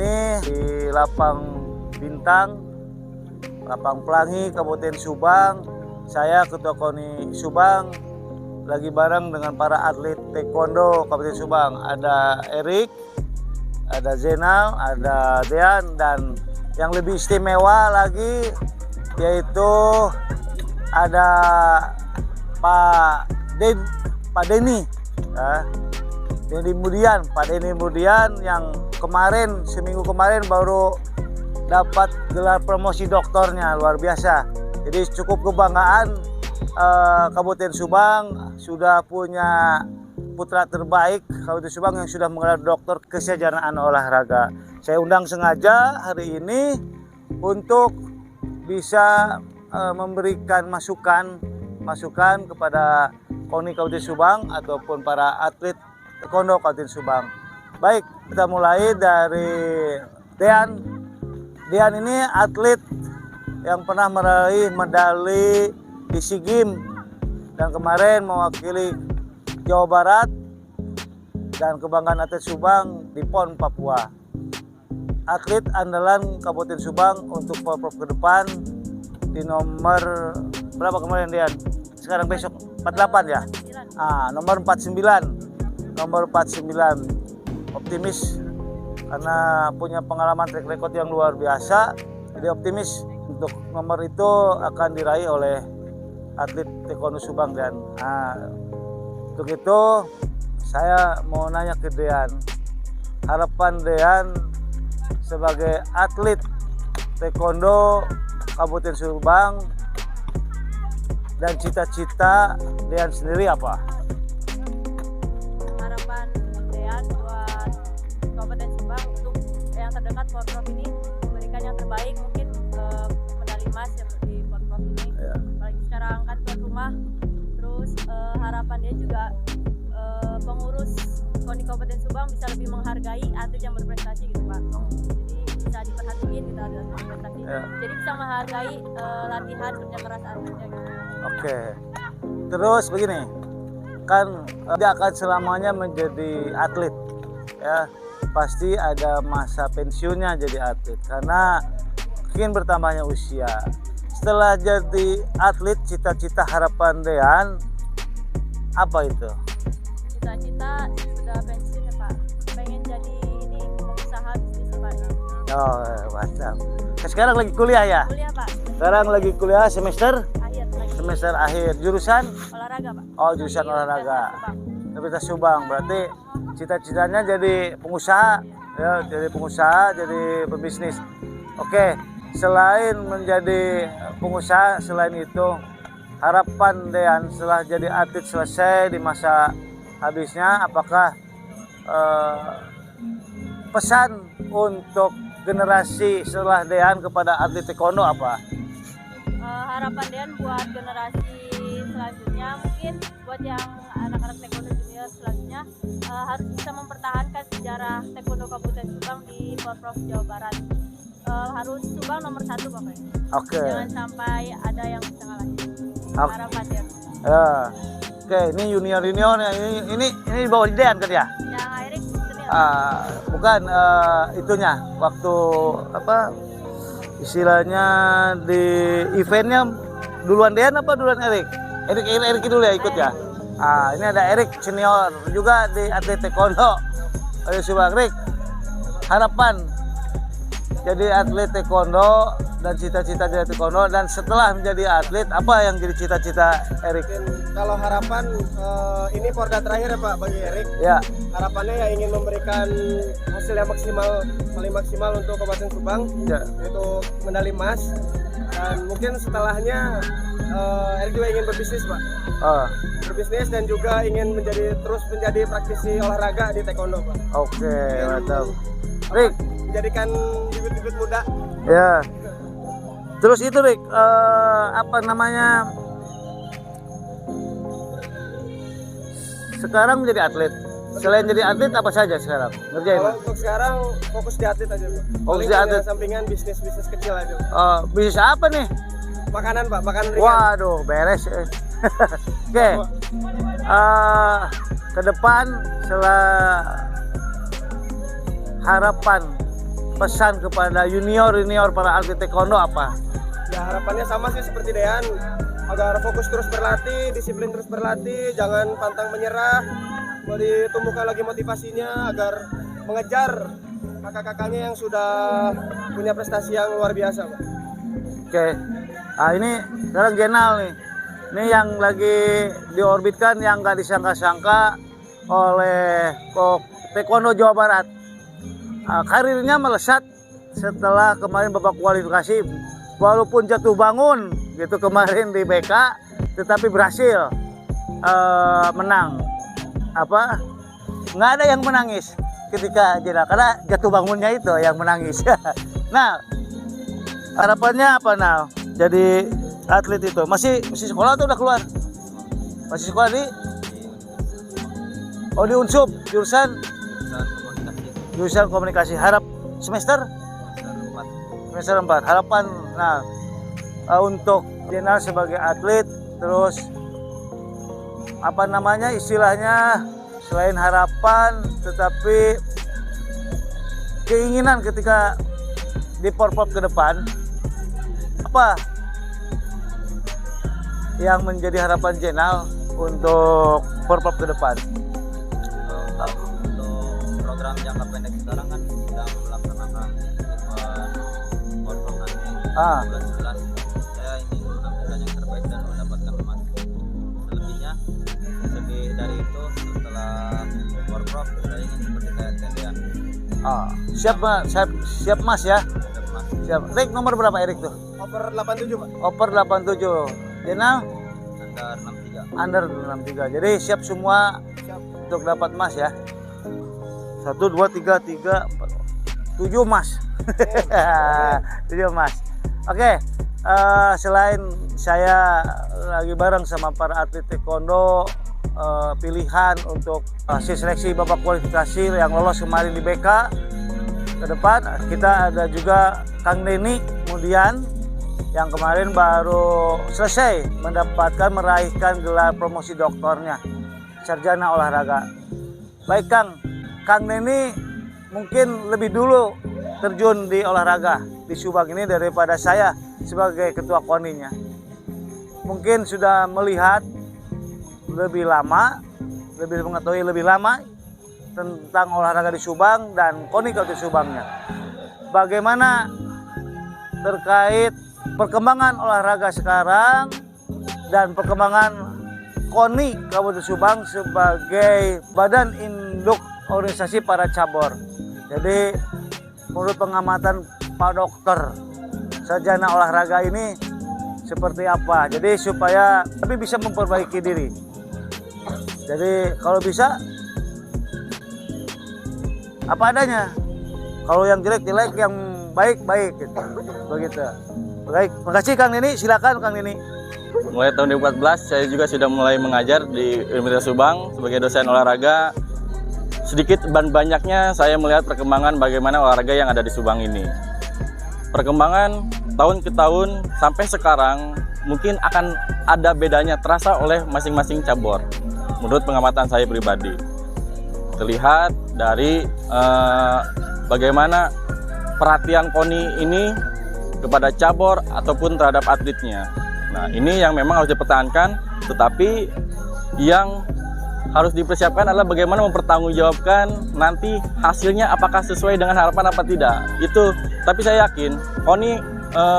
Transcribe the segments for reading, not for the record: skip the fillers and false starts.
ini di Lapang Bintang, Lapang Pelangi, Kabupaten Subang. Saya Ketua KONI Subang lagi bareng dengan para atlet taekwondo Kabupaten Subang. Ada Erik, ada Zainal, ada Dean, dan yang lebih istimewa lagi yaitu ada Pak Denny, ya. Pak Denny Mudian yang seminggu kemarin baru dapat gelar promosi doktornya, luar biasa. Jadi cukup kebanggaan Kabupaten Subang sudah punya putra terbaik Kabupaten Subang yang sudah menggelar doktor kesejahteraan olahraga. Saya undang sengaja hari ini untuk bisa memberikan masukan kepada KONI Kabupaten Subang ataupun para atlet taekwondo Kabupaten Subang. Baik, kita mulai dari Dean. Dean ini atlet yang pernah meraih medali di SEA Games dan kemarin mewakili Jawa Barat dan kebanggaan atlet Subang di PON Papua. Atlet andalan Kabupaten Subang untuk Porprov ke depan di nomor berapa kemarin Dean? Sekarang besok 48 ya? Nomor 49. Nomor 49. Optimis karena punya pengalaman track record yang luar biasa. Jadi optimis untuk nomor itu akan diraih oleh atlet taekwondo Subang dan untuk itu saya mau nanya ke Dean. Harapan Dean sebagai atlet taekwondo Kabupaten Subang dan cita-cita Dean sendiri apa? Harapan Dean buat Kabupaten Subang untuk yang terdekat Porprov ini memberikan yang terbaik mungkin ke medali emas seperti Porprov ini. Ya. Apalagi secara angkat tuan rumah. Terus harapan dia juga pengurus KONI Kabupaten Subang bisa lebih menghargai atlet yang berprestasi gitu Pak. Jadi bisa diperhatiin kita ada prestasi. Ya. Jadi bisa menghargai latihan kerja keras atletnya gitu. Oke. Terus begini, kan dia akan selamanya menjadi atlet, ya. Pasti ada masa pensiunnya jadi atlet karena mungkin bertambahnya usia. Setelah jadi atlet, cita-cita harapan Dean apa itu? Cita-cita sudah pensiun ya Pak. Pengen jadi ini pengusaha bisnis Pak. Oh, mantap. Sekarang lagi kuliah ya? Kuliah Pak. Sekarang lagi kuliah semester Akhir. Jurusan? Olahraga Pak. Oh, jurusan Di olahraga. Universitas Subang. Universitas Subang. Berarti cita-citanya jadi pengusaha, ya, jadi pebisnis. Oke, selain menjadi pengusaha, selain itu harapan Dean setelah jadi atlet selesai di masa habisnya, apakah pesan untuk generasi setelah Dean kepada atlet taekwondo apa? Harapan Dean buat generasi selanjutnya mungkin buat yang anak-anak taekwondo junior selanjutnya harus bisa mempertahankan sejarah taekwondo Kabupaten Subang di Porprov Jawa Barat. Harus Subang nomor 1 pokoknya. Oke. Jangan sampai ada yang bisa ngalahin. Harapan Dean. Ya. Oke, ini junior ya. Ini di bawah Dean kan ya? Yang Erik senior. Bukan itunya waktu apa istilahnya di eventnya duluan Dean apa duluan Erik? Erik dulu ya ikut ya. Ini ada Erik senior juga di atlet taekwondo dari Subang. Erik, harapan jadi atlet taekwondo dan cita-cita jadi taekwondo, dan setelah menjadi atlet apa yang jadi cita-cita Erik? Kalau harapan ini porda terakhir ya Pak bagi Erik. Ya. Harapannya ya ingin memberikan hasil yang paling maksimal untuk Kabupaten Subang, Ya. yaitu medali emas. Dan mungkin setelahnya Erik juga ingin berbisnis Pak. Berbisnis dan juga ingin terus menjadi praktisi olahraga di taekwondo Pak. Oke, mantap. Erik, Menjadikan bibit-bibit muda. ya. Terus itu Rick, apa namanya? Sekarang menjadi atlet. Selain jadi atlet apa saja sekarang? Ngerjain? Kalau untuk sekarang fokus di atlet aja Pak. Fokus di Paling atlet. ada sampingan bisnis kecil aja. Bisnis apa nih? Makanan Pak, makanan ringan. Waduh, beres. Oke. Ke depan setelah harapan pesan kepada junior para atlet taekwondo apa? Ya harapannya sama sih seperti Dean, agar fokus terus berlatih, disiplin terus berlatih, jangan pantang menyerah, ditumbuhkan lagi motivasinya agar mengejar kakak-kakaknya yang sudah punya prestasi yang luar biasa, Pak. Oke, nah ini sekarang Jenal nih, ini yang lagi diorbitkan yang nggak disangka-sangka oleh Taekwondo Jawa Barat. Karirnya melesat setelah kemarin babak kualifikasi, walaupun jatuh bangun gitu kemarin di BK, tetapi berhasil menang. Apa? Nggak ada yang menangis ketika Jenal, karena jatuh bangunnya itu yang menangis. Nah, harapannya apa Nal? Jadi atlet itu masih sekolah atau udah keluar? Masih sekolah di Unsub jurusan komunikasi. Harap semester 4. Harapan nah untuk Jenal sebagai atlet, terus apa namanya istilahnya, selain harapan tetapi keinginan ketika di Porprov ke depan, apa yang menjadi harapan Jenal untuk Porprov ke depan? Untuk program jangka pendek sekarang kan sedang melaksanakan Porprov nanti bulan 11. Saya ingin menampilkan yang terbaik dan mendapatkan emas. Selebihnya lebih dari itu, setelah Porprov saya ingin seperti kayak Tendian. Siap Mas ya. Siap. Erik nomor berapa Erik tuh? Over 87, Pak. Over 87. Jenal Under 63. under 63. Jadi siap semua untuk dapat emas ya. 1 2 3 3 4 7 emas. 7 emas. Oke. Selain saya lagi bareng sama para atlet taekwondo pilihan untuk seleksi babak kualifikasi yang lolos kemarin di BK, ke depan kita ada juga Kang Denny kemudian yang kemarin baru selesai meraihkan gelar promosi doktornya, sarjana olahraga. Baik Kang Denny mungkin lebih dulu terjun di olahraga di Subang ini daripada saya sebagai ketua KONI-nya. Mungkin sudah melihat lebih lama, lebih mengetahui lebih lama tentang olahraga di Subang dan KONI Kabupaten Subangnya. Bagaimana terkait perkembangan olahraga sekarang dan perkembangan KONI Kabupaten Subang sebagai badan induk organisasi para cabur. Jadi menurut pengamatan Pak Dokter, sarjana olahraga ini seperti apa? Jadi supaya kami bisa memperbaiki diri. Jadi kalau bisa apa adanya. Kalau yang jelek-jelek, yang baik-baik gitu. Begitu. Baik, makasih Kang Denny. Silakan Kang Denny. Mulai tahun 2014 saya juga sudah mulai mengajar di Universitas Subang sebagai dosen olahraga. Sedikit dan banyaknya saya melihat perkembangan bagaimana olahraga yang ada di Subang ini. Perkembangan tahun ke tahun sampai sekarang mungkin akan ada bedanya terasa oleh masing-masing cabur. Menurut pengamatan saya pribadi, terlihat dari bagaimana perhatian KONI ini kepada cabur ataupun terhadap atletnya. Nah, ini yang memang harus dipertahankan, tetapi yang harus dipersiapkan adalah bagaimana mempertanggungjawabkan nanti hasilnya apakah sesuai dengan harapan apa tidak. Itu, tapi saya yakin KONI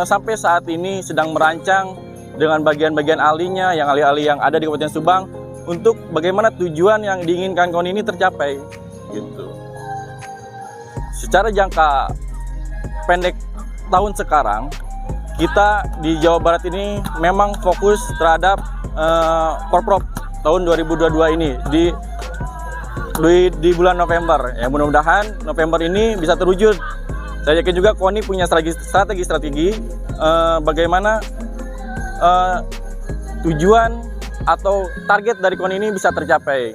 sampai saat ini sedang merancang dengan bagian-bagian ahlinya, yang ahli-ahli yang ada di Kabupaten Subang, untuk bagaimana tujuan yang diinginkan KONI ini tercapai gitu. Secara jangka pendek tahun sekarang, kita di Jawa Barat ini memang fokus terhadap Porprov tahun 2022 ini di bulan November. Ya, mudah-mudahan November ini bisa terwujud. Saya yakin juga KONI punya strategi bagaimana tujuan atau target dari KONI ini bisa tercapai.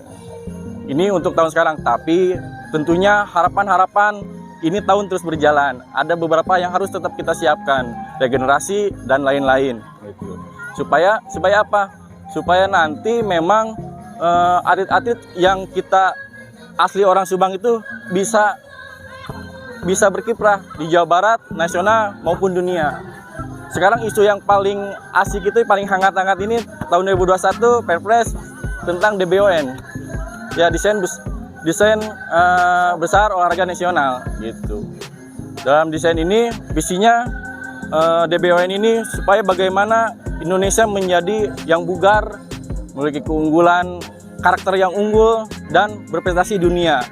Ini untuk tahun sekarang, tapi tentunya harapan-harapan ini tahun terus berjalan. Ada beberapa yang harus tetap kita siapkan, regenerasi dan lain-lain. Gitu. Supaya apa? Supaya nanti memang atlet-atlet yang kita asli orang Subang itu bisa bisa berkiprah di Jawa Barat, nasional maupun dunia. Sekarang isu yang paling asik itu, paling hangat-hangat ini tahun 2021 Perpres tentang DBON. Ya, desain besar olahraga nasional gitu. Dalam desain ini visinya DBON ini supaya bagaimana Indonesia menjadi yang bugar, memiliki keunggulan, karakter yang unggul dan berprestasi dunia.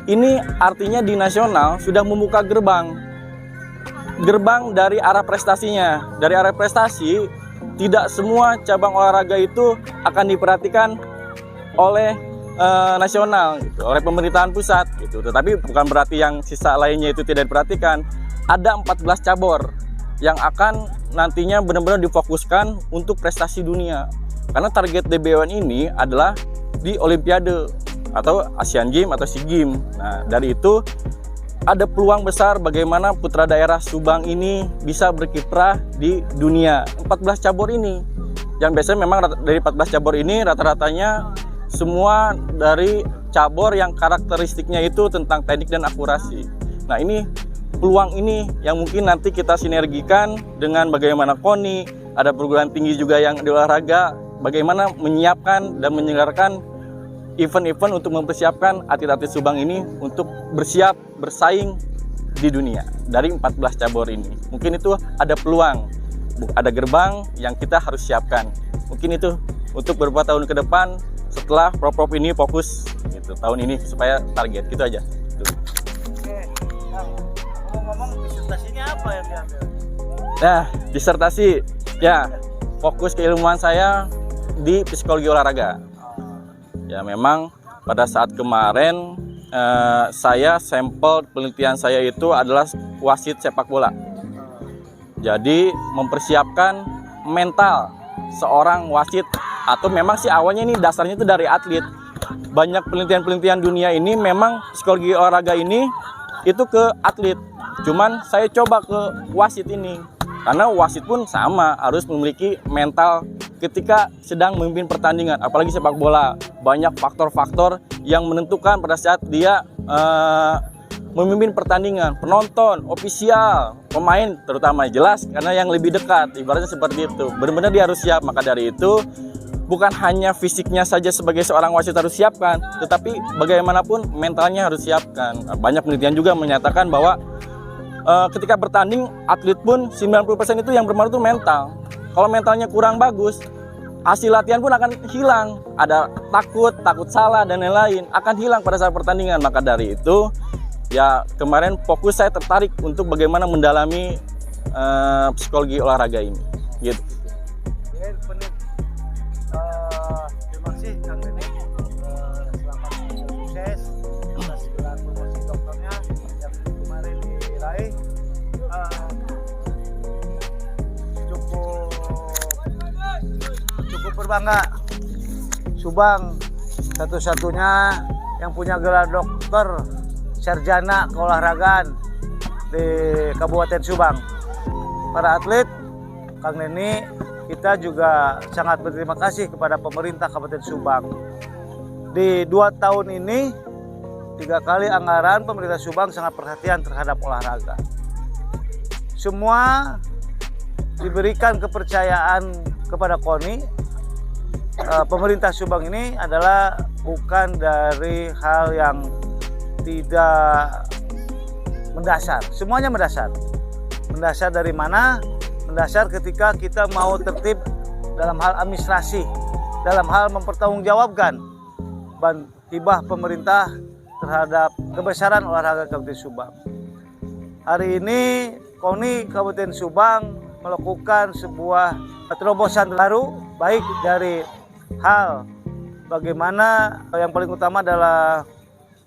Ini artinya di nasional sudah membuka gerbang dari arah prestasinya. Dari arah prestasi, tidak semua cabang olahraga itu akan diperhatikan oleh nasional, gitu, oleh pemerintahan pusat, gitu. Tetapi bukan berarti yang sisa lainnya itu tidak diperhatikan. Ada 14 cabur yang akan nantinya benar-benar difokuskan untuk prestasi dunia. Karena target DBON ini adalah di Olimpiade atau Asian Games atau SEA Games. Nah, dari itu ada peluang besar bagaimana putra daerah Subang ini bisa berkiprah di dunia. 14 cabur ini, yang biasanya memang dari 14 cabur ini rata-ratanya semua dari cabur yang karakteristiknya itu tentang teknik dan akurasi. Nah, ini peluang ini yang mungkin nanti kita sinergikan dengan bagaimana KONI, ada perguruan tinggi juga yang di olahraga, bagaimana menyiapkan dan menyelenggarakan event-event untuk mempersiapkan atlet-atlet Subang ini untuk bersaing di dunia dari 14 cabur ini. Mungkin itu ada peluang, ada gerbang yang kita harus siapkan. Mungkin itu untuk beberapa tahun ke depan setelah Prof ini fokus gitu tahun ini supaya target gitu aja. Gitu. Oke, ngomong-ngomong disertasinya apa yang diambil? Nah, disertasi ya fokus keilmuan saya di psikologi olahraga. Ya, memang pada saat kemarin saya sampel penelitian saya itu adalah wasit sepak bola. Jadi mempersiapkan mental seorang wasit, atau memang sih awalnya ini dasarnya itu dari atlet. Banyak penelitian-penelitian dunia ini memang psikologi olahraga ini itu ke atlet. Cuman saya coba ke wasit ini. Karena wasit pun sama, harus memiliki mental ketika sedang memimpin pertandingan, apalagi sepak bola. Banyak faktor-faktor yang menentukan pada saat dia memimpin pertandingan. Penonton, ofisial, pemain terutama, jelas karena yang lebih dekat, ibaratnya seperti itu. Benar-benar dia harus siap. Maka dari itu bukan hanya fisiknya saja sebagai seorang wasit harus siapkan, tetapi bagaimanapun mentalnya harus siapkan. Banyak penelitian juga menyatakan bahwa ketika bertanding, atlet pun 90% itu yang berpengaruh itu mental. Kalau mentalnya kurang bagus, hasil latihan pun akan hilang. Ada takut salah dan lain-lain, akan hilang pada saat pertandingan. Maka dari itu, ya kemarin fokus saya tertarik untuk bagaimana mendalami psikologi olahraga ini. Gitu. Terima kasih Kang Deni. Selamat sukses atas gelar promosi dokternya yang kemarin diraih. Cukup berbangga. Subang satu-satunya yang punya gelar dokter sarjana keolahragaan di Kabupaten Subang. Para atlet, Kang Deni, kita juga sangat berterima kasih kepada pemerintah Kabupaten Subang. Di 2 tahun ini, 3 kali anggaran pemerintah Subang sangat perhatian terhadap olahraga. Semua diberikan kepercayaan kepada KONI. Pemerintah Subang ini adalah bukan dari hal yang tidak mendasar. Semuanya mendasar. Mendasar dari mana? Mendasar ketika kita mau tertib dalam hal administrasi, dalam hal mempertanggungjawabkan hibah pemerintah terhadap kebesaran olahraga Kabupaten Subang. Hari ini KONI Kabupaten Subang melakukan sebuah terobosan baru, baik dari hal bagaimana yang paling utama adalah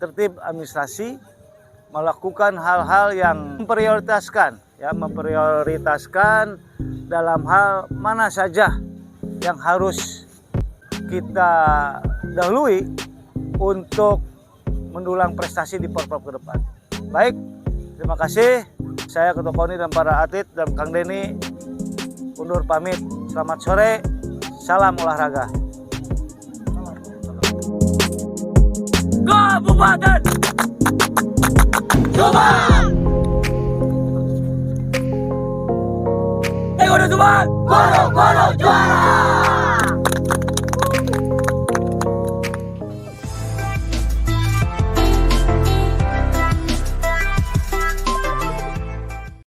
tertib administrasi, melakukan hal-hal yang memprioritaskan dalam hal mana saja yang harus kita dahului untuk mendulang prestasi di Porprov ke depan. Baik, terima kasih. Saya Ketua KONI dan para atlet dan Kang Deni undur pamit. Selamat sore, salam olahraga. Kabupaten Subang. Subang. Goro juara.